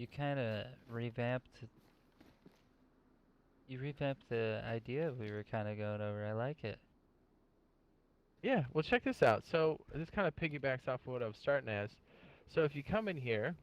You kind of revamped. You revamped the idea we were kind of going over. I like it. Yeah, well, check this out. So this kind of piggybacks off of what I was starting as. So if you come in here,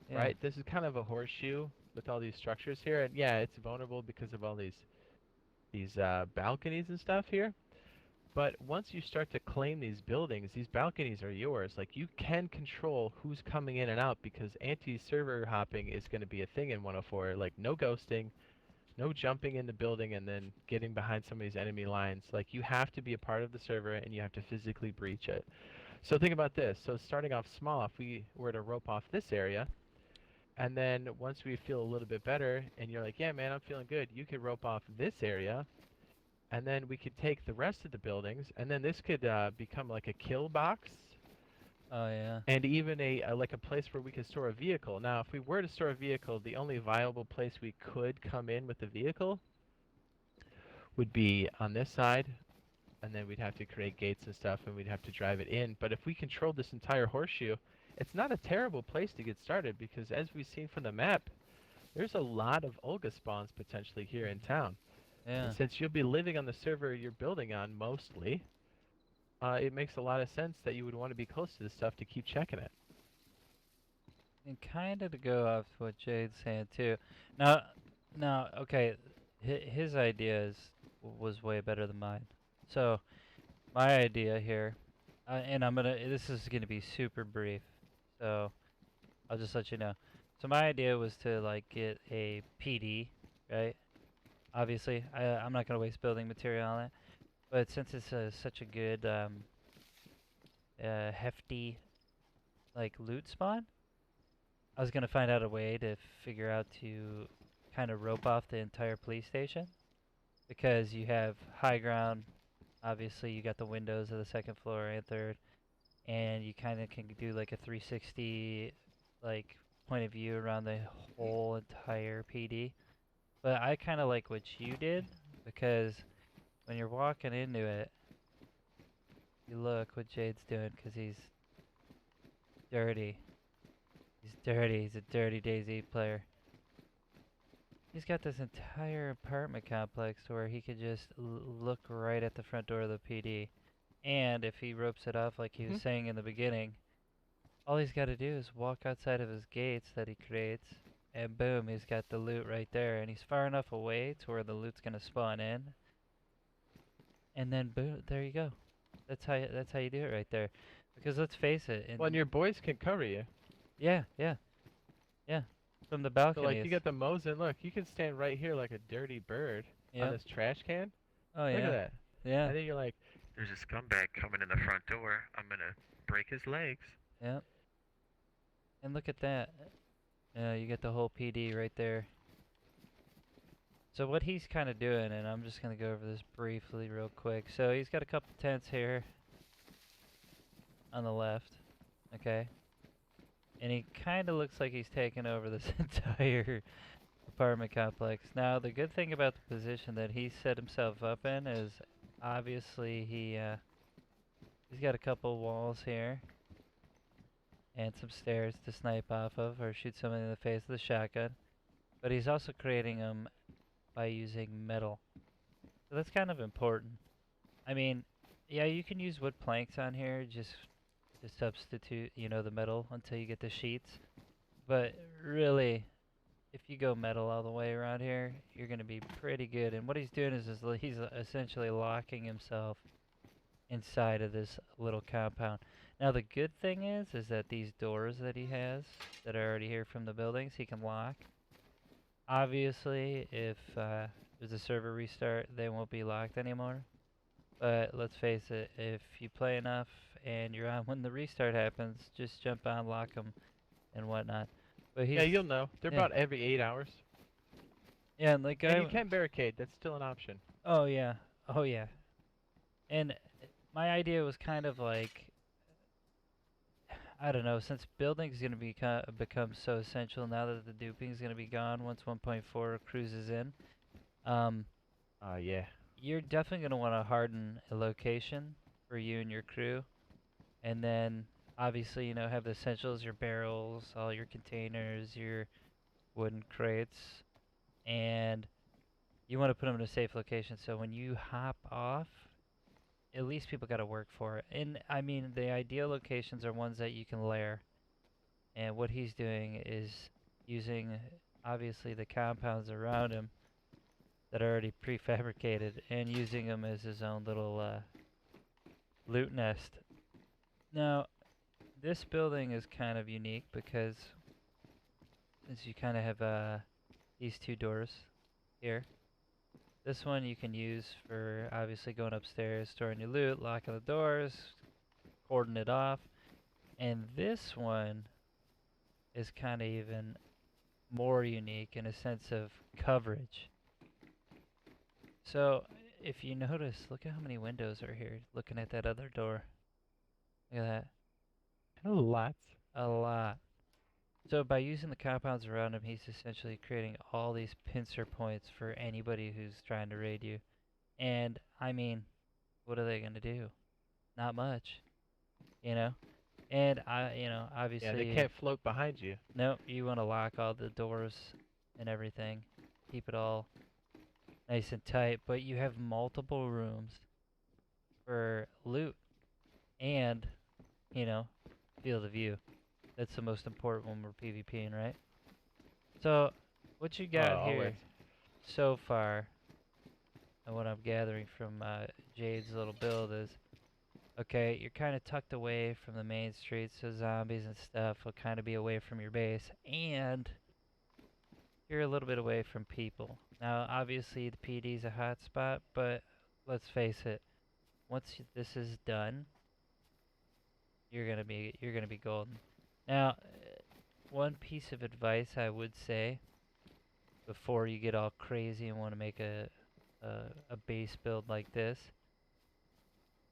Yeah. right, this is kind of a horseshoe with all these structures here, and yeah, it's vulnerable because of all these balconies and stuff here. But once you start to claim these buildings, these balconies are yours. Like you can control who's coming in and out because anti-server hopping is going to be a thing in 104. Like no ghosting, no jumping in the building and then getting behind somebody's enemy lines. Like you have to be a part of the server and you have to physically breach it. So think about this. So starting off small, if we were to rope off this area, and then once we feel a little bit better, and you're like, yeah, man, I'm feeling good, you could rope off this area, and then we could take the rest of the buildings, and then this could become like a kill box, Oh yeah. and even a like a place where we could store a vehicle. Now, if we were to store a vehicle, the only viable place we could come in with the vehicle would be on this side, and then we'd have to create gates and stuff, and we'd have to drive it in. But if we controlled this entire horseshoe, it's not a terrible place to get started because, as we've seen from the map, there's a lot of Olga spawns potentially here in town. And Yeah. since you'll be living on the server you're building on mostly, it makes a lot of sense that you would want to be close to this stuff to keep checking it. And kind of to go off what Jade's saying too. Now, okay, his was way better than mine. So my idea here, and this is gonna be super brief. So I'll just let you know. So my idea was to like get a PD, right? Obviously, I'm not gonna waste building material on it. But since it's such a good hefty like loot spawn, I was gonna find out a way to figure out to kind of rope off the entire police station because you have high ground. Obviously, you got the windows of the second floor and third, and you kind of can do like a 360 like point of view around the whole entire PD. But I kind of like what you did because when you're walking into it, you look what Jade's doing because he's dirty. He's dirty. He's a dirty DayZ player. He's got this entire apartment complex where he could just look right at the front door of the PD. And if he ropes it off like he was Hmm. saying in the beginning, all he's got to do is walk outside of his gates that he creates, and boom, he's got the loot right there. And he's far enough away to where the loot's gonna spawn in, and then boom, there you go. That's how you do it right there. Because let's face it, Well, and and your boys can cover you. yeah, yeah, yeah, from the So like balconies. you got the Mosin. Look, you can stand right here like a dirty bird on Yep. this trash can. Oh Look at yeah, that. yeah, And then you're like, there's a scumbag coming in the front door. I'm gonna break his legs. yep. And look at that. You get the whole PD right there. So what he's kind of doing, and I'm just gonna go over this briefly, real quick. So he's got a couple tents here on the left, okay, and he kind of looks like he's taking over this entire apartment complex. Now, the good thing about the position that he set himself up in is obviously he's got a couple walls here and some stairs to snipe off of or shoot somebody in the face with a shotgun. But he's also creating them by using metal. So that's kind of important. I mean, yeah, you can use wood planks on here just to substitute, the metal until you get the sheets. But really, if you go metal all the way around here, you're going to be pretty good. And what he's doing is he's essentially locking himself inside of this little compound. Now the good thing is that these doors that he has that are already here from the buildings, he can lock. Obviously, if there's a server restart, they won't be locked anymore. But let's face it, if you play enough and you're on when the restart happens, just jump on, lock them, and whatnot. But Yeah, he's, you'll know. They're yeah, about every 8 hours. yeah, and like And you can barricade. That's still an option. oh yeah, oh yeah. And my idea was kind of like, I don't know, since building's gonna become so essential now that the duping's gonna be gone once 1.4 cruises in. Um, Yeah. you're definitely going to want to harden a location for you and your crew. And then obviously, have the essentials, your barrels, all your containers, your wooden crates, and you want to put them in a safe location. So when you hop off, at least people got to work for it. And I mean, the ideal locations are ones that you can layer. And what he's doing is using obviously the compounds around him that are already prefabricated and using them as his own little loot nest. Now, this building is kind of unique because since you kind of have these two doors here, this one you can use for obviously going upstairs, storing your loot, locking the doors, cording it off. And this one is kind of even more unique in a sense of coverage. So if you notice, look at how many windows are here. Looking at that other door. Look at that. Lots. A lot. So by using the compounds around him, he's essentially creating all these pincer points for anybody who's trying to raid you. And I mean, what are they gonna do? Not much, you know. And Yeah, they obviously, can't float behind you. no, you want to lock all the doors and everything, keep it all nice and tight. But you have multiple rooms for loot and field of view. That's the most important when we're PvPing, right? So, what you Oh, got always. here so far, and what I'm gathering from Jade's little build is, okay, you're kind of tucked away from the main streets, so zombies and stuff will kind of be away from your base, and you're a little bit away from people. Now, obviously, the PD's a hot spot, but let's face it, once this is done, you're gonna be golden. Now, one piece of advice I would say before you get all crazy and want to make a base build like this,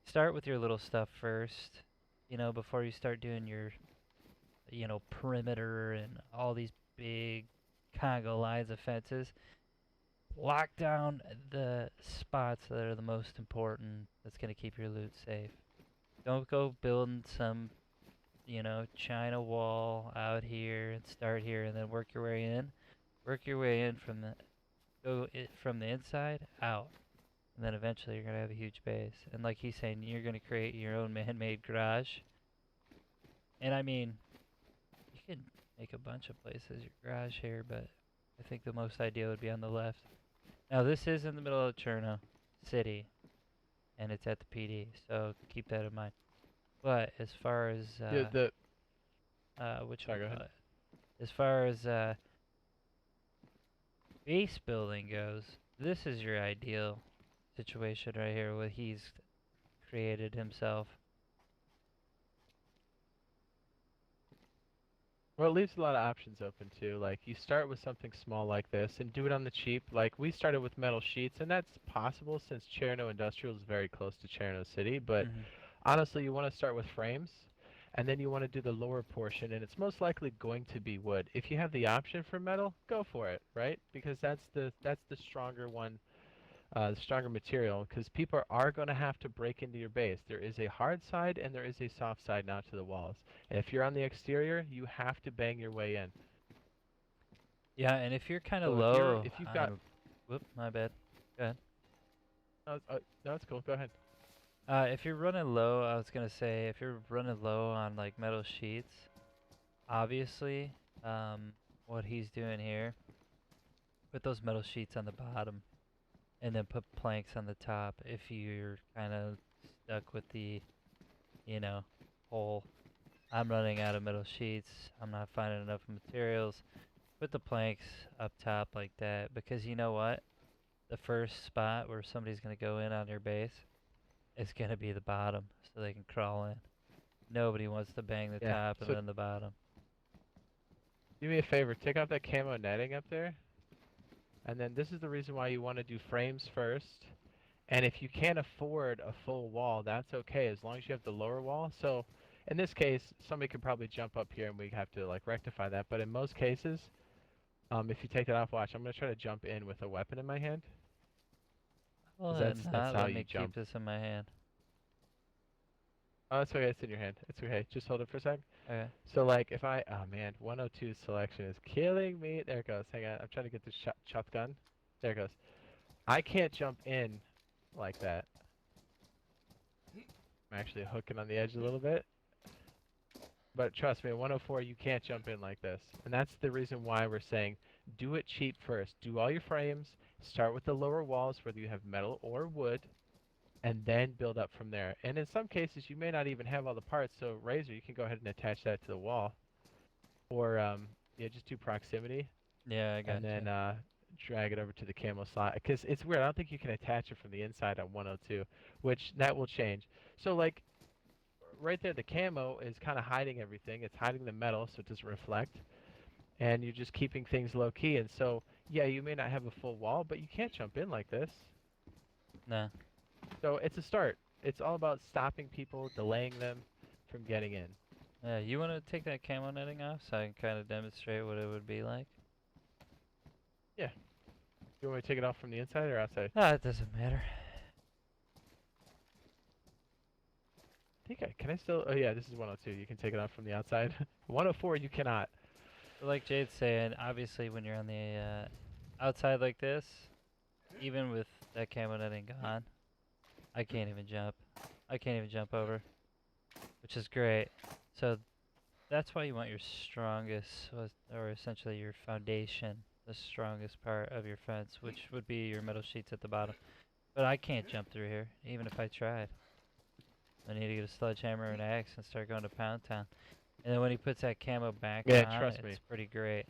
start with your little stuff first. Before you start doing your perimeter and all these big Congo lines of fences. Lock down the spots that are the most important. That's gonna keep your loot safe. Don't go building some China wall out here and start here and then work your way in. Work your way in from the inside out, and then eventually you're gonna have a huge base. And like he's saying, you're gonna create your own man-made garage. And I mean, you can make a bunch of places your garage here, but I think the most ideal would be on the left. Now this is in the middle of Cherno City, and it's at the PD, so keep that in mind. But as far as The which Sorry, go ahead. as far as base building goes, this is your ideal situation right here, what he's created himself. Well, it leaves a lot of options open too. Like you start with something small like this and do it on the cheap. Like we started with metal sheets, and that's possible since Cherno Industrial is very close to Cherno City. But Hmm. honestly, you want to start with frames, and then you want to do the lower portion, and it's most likely going to be wood. If you have the option for metal, go for it, right? Because that's the stronger one, the stronger material. Because people are going to have to break into your base. There is a hard side and there is a soft side now to the walls. And if you're on the exterior, you have to bang your way in. Yeah, and if you're kind of So low if you've got on, whoop, my bad. Go ahead. no, it's cool. Go ahead. If you're running low, I was gonna say if you're running low on like metal sheets, obviously, what he's doing here, put those metal sheets on the bottom, and then put planks on the top. If you're kind of stuck with the, you know, whole, I'm running out of metal sheets, I'm not finding enough materials. Put the planks up top like that, because you know what? The first spot where somebody's gonna go in on your base is gonna be the bottom, so they can crawl in. Nobody wants to bang the Yeah. top and So then the bottom. do me a favor. Take out that camo netting up there, and then this is the reason why you want to do frames first. And if you can't afford a full wall, that's okay as long as you have the lower wall. So in this case, somebody could probably jump up here and we have to like rectify that. But in most cases, if you take that off, watch, I'm gonna try to jump in with a weapon in my hand, Well, 'cause then that's not how let you me keep jump. this in my hand. Oh, that's okay. It's in your hand. It's okay. Just hold it for a sec. Okay. So like if I, oh man, 102 selection is killing me. There it goes. Hang on. I'm trying to get this shotgun. There it goes. I can't jump in like that. I'm actually hooking on the edge a little bit. But trust me, at 104 you can't jump in like this. And that's the reason why we're saying do it cheap first. Do all your frames. Start with the lower walls whether you have metal or wood. And then build up from there. And in some cases you may not even have all the parts. So Razor, you can go ahead and attach that to the wall. Or yeah, just do proximity. Yeah, I And got you. then drag it over to the camo slot because it's weird. I don't think you can attach it from the inside on 102, which that will change. So like right there, the camo is kind of hiding everything. It's hiding the metal so it doesn't reflect, and you're just keeping things low key. And so yeah, you may not have a full wall, but you can't jump in like this. No. So it's a start. It's all about stopping people, delaying them from getting in. Yeah, you want to take that camo netting off so I can kind of demonstrate what it would be like? Yeah. You want me to take it off from the inside or outside? Ah, it doesn't matter. I think I can I still. Oh yeah, this is 102. You can take it off from the outside. 104 you cannot. But like Jade's saying, obviously when you're on the outside like this, even with that camo netting gone, I can't even jump. I can't even jump over, which is great. So that's why you want your strongest, or essentially your foundation, the strongest part of your fence, which would be your metal sheets at the bottom. But I can't jump through here, even if I tried. I need to get a sledgehammer and an axe and start going to Pound Town. And then when he puts that camo back Yeah, on, trust me. it's pretty great.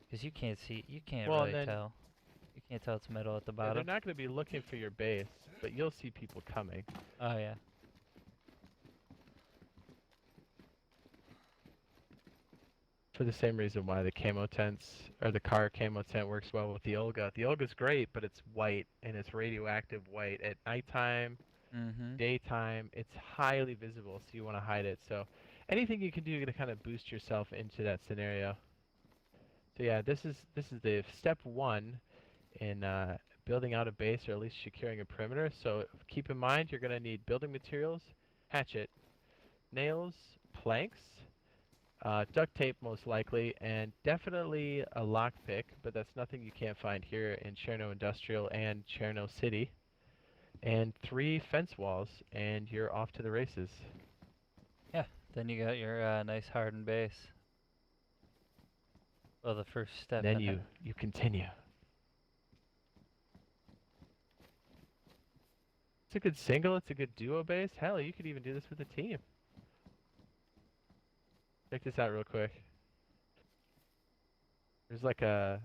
Because you can't see, you can't Well, and really then tell. You can't tell it's metal at the yeah, they're bottom. not going to be looking for your base, but you'll see people coming. Oh yeah. For the same reason why the camo tents or the car camo tent works well with the Olga. The Olga's great, but it's white and it's radioactive white. At nighttime, Mm-hmm. daytime, it's highly visible, so you want to hide it. So anything you can do to kind of boost yourself into that scenario. So yeah, this is the step one in building out a base or at least securing a perimeter. So keep in mind you're going to need building materials, hatchet, nails, planks, duct tape most likely, and definitely a lockpick, but that's nothing you can't find here in Cherno Industrial and Cherno City. And 3 fence walls, and you're off to the races. Yeah. Then you got your nice hardened base. Well, the first step Then in it. you continue. It's a good single, it's a good duo base. Hell, you could even do this with a team. Check this out real quick. There's like a,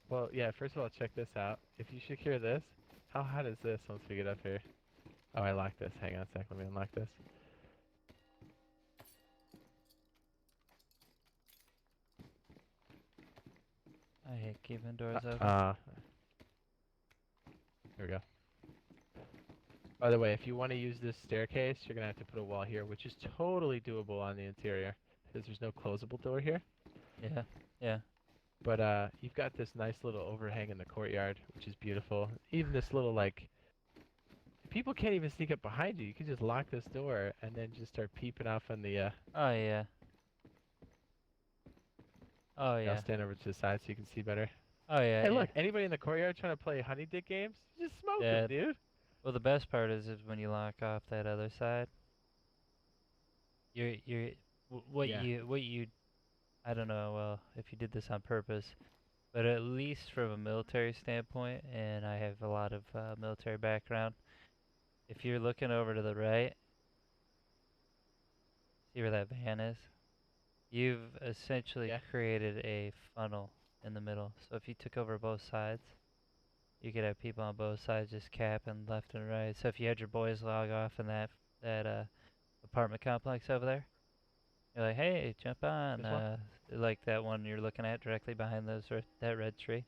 well, yeah, first of all, check this out. If you secure this, how hot is this once we get up here? Oh, I locked this. Hang on a sec, let me unlock this. I hate keeping doors open. Here we go. By the way, if you want to use this staircase, you're going to have to put a wall here, which is totally doable on the interior, because there's no closable door here. Yeah. Yeah. But you've got this nice little overhang in the courtyard, which is beautiful. Even this little, like, people can't even sneak up behind you. You can just lock this door and then just start peeping off on the, Oh yeah. Oh I'll yeah. stand over to the side so you can see better. Oh yeah. Hey, Yeah. look, anybody in the courtyard trying to play honey dick games? Just smoke them, Yeah. dude. Well, the best part is when you lock off that other side. You're Yeah. what you I don't know. Well, if you did this on purpose, but at least from a military standpoint, and I have a lot of military background. If you're looking over to the right, see where that van is? You've essentially Yeah. created a funnel in the middle. So if you took over both sides, you could have people on both sides just capping left and right. So if you had your boys log off in that apartment complex over there, you're like, hey, jump on, This one? like that one you're looking at directly behind that red tree.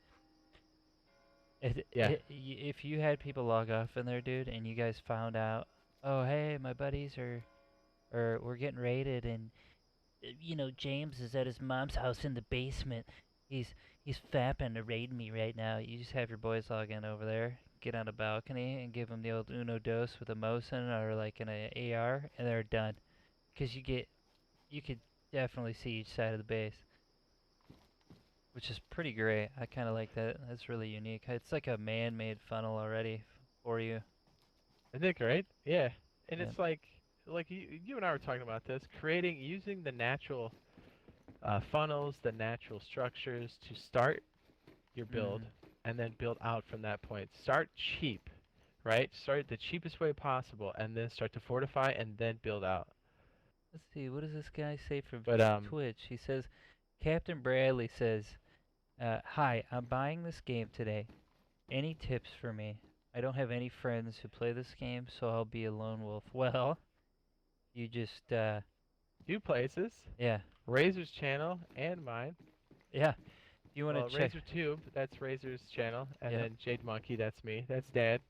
Yeah. If you had people log off in there, dude, and you guys found out, oh hey, my buddies are, or we're getting raided, and James is at his mom's house in the basement. He's fapping to raid me right now. You just have your boys log in over there, get on a balcony and give them the old Uno dos with a Mosin or like an AR, and they're done. Because you could definitely see each side of the base, which is pretty great. I kind of like that. That's really unique. It's like a man-made funnel already for you. Isn't it great? Yeah. And Yeah. it's like you and I were talking about this, using the natural funnels, the natural structures to start your build, Mhm. and then build out from that point. Start cheap, right? Start the cheapest way possible, and then start to fortify, and then build out. Let's see. What does this guy say from But Twitch? He says, Captain Bradley says, "Hi, I'm buying this game today. Any tips for me? I don't have any friends who play this game, so I'll be a lone wolf." Well, you just, 2 places, yeah, Razor's channel and mine. yeah. You want to Well, check? Razor Tube, that's Razor's channel, and Yep, then Jade Monkey, that's me. That's Dad.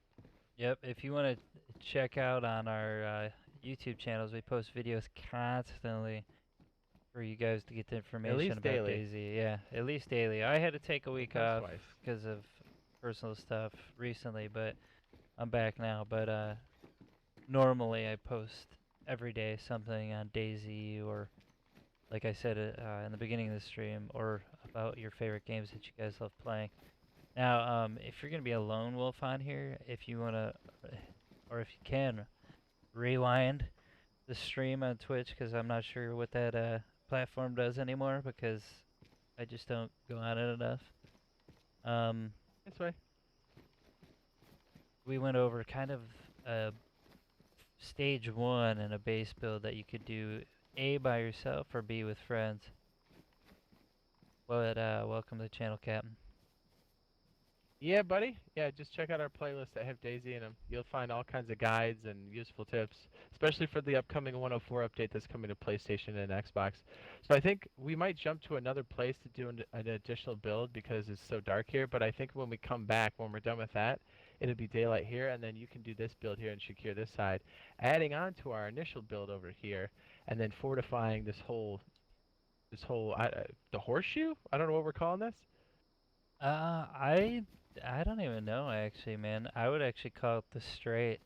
yep. If you want to check out on our YouTube channels, we post videos constantly for you guys to get the At information least about daily. DayZ. Yeah, at least daily. I had to take a week Sometimes off twice. because of personal stuff recently, but I'm back now. But normally I post every day something on DayZ or, like I said in the beginning of the stream, or about your favorite games that you guys love playing. Now, if you're gonna be a lone wolf on here, if you wanna, or if you can, rewind the stream on Twitch, because I'm not sure what that platform does anymore, because I just don't go on it enough. Um, This way. we went over kind of uh, stage one in a base build that you could do A by yourself or B with friends. But welcome to the channel, Captain. Yeah, buddy. Yeah, just check out our playlist that have DayZ in them. You'll find all kinds of guides and useful tips, especially for the upcoming 104 update that's coming to PlayStation and Xbox. So I think we might jump to another place to do an additional build because it's so dark here. But I think when we come back, when we're done with that, it'll be daylight here, and then you can do this build here and secure this side, adding on to our initial build over here, and then fortifying this whole the horseshoe. I don't know what we're calling this. I don't even know actually, man. I would actually call it the straight.